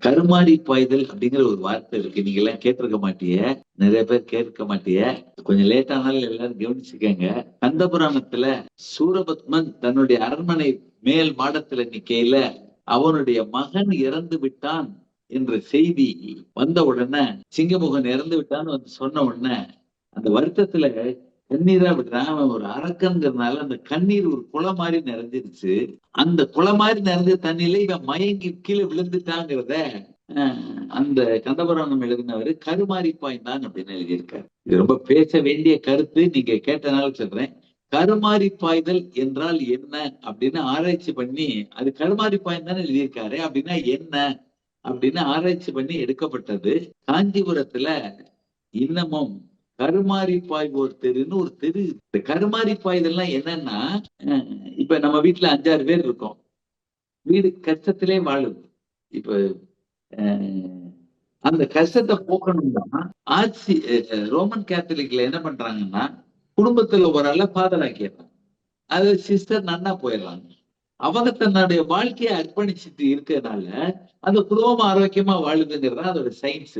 கருமாடி பாய்தல் அப்படிங்கிற ஒரு வார்த்தை இருக்கு. நீங்க எல்லாம் கேட்டிருக்க மாட்டீங்க, நிறைய பேர் கேட்க மாட்டீங்க. கொஞ்சம் லேட் ஆனாலும் எல்லாரும் கவனிச்சுக்கங்க. கந்த புராணத்துல சூரபத்மன் தன்னுடைய அரண்மனை மேல் மாடத்துல நிக்கையில அவனுடைய மகன் இறந்து விட்டான் என்ற செய்தி வந்த உடனே, சிங்கமுகன் இறந்து விட்டான்னு வந்து சொன்ன உடனே அந்த வருத்தத்துல கண்ணீரா விடுறான். அவன் ஒரு அரக்கங்கிறதுனால அந்த கண்ணீர் ஒரு குளம் மாதிரி நிறைஞ்சிருச்சு. அந்த குளம் மாதிரி நிறைஞ்ச தண்ணியில இவன் மயங்கி கீழே விழுந்துட்டாங்கிறத அந்த கந்தபுராணம் எழுதினவரு கருமாரி பாய்ந்தான் அப்படின்னு எழுதியிருக்காரு. இது ரொம்ப பேச வேண்டிய கருத்து. நீங்க கேட்டனால சொல்றேன். கருமாரி பாய்தல் என்றால் என்ன அப்படின்னு ஆராய்ச்சி பண்ணி, அது கருமாரி பாய்ந்தான்னு எழுதியிருக்காரு அப்படின்னா என்ன அப்படின்னு ஆராய்ச்சி பண்ணி எடுக்கப்பட்டது. காஞ்சிபுரத்துல இன்னமும் கருமாரி பாய்வோர் தெருன்னு ஒரு தெரு. இந்த கருமாரி பாய்தெல்லாம் என்னன்னா, இப்ப நம்ம வீட்டுல 5-6 பேர் இருக்கோம். வீடு கஷ்டத்திலே வாழுது. இப்ப அந்த கஷ்டத்தை போக்கணும்னா ஆட்சி ரோமன் கேத்தலிக்ல என்ன பண்றாங்கன்னா, குடும்பத்துல ஒரு ஆள ஃபாதர் ஆக்கிடுறாங்க. அது சிஸ்டர் நன்னா போயிடுறாங்க. அவங்க தன்னுடைய வாழ்க்கையை அர்ப்பணிச்சுட்டு இருக்கிறதுனால அந்த குடும்பம் ஆரோக்கியமா வாழுதுங்கிறது அதோட சயின்ஸ்.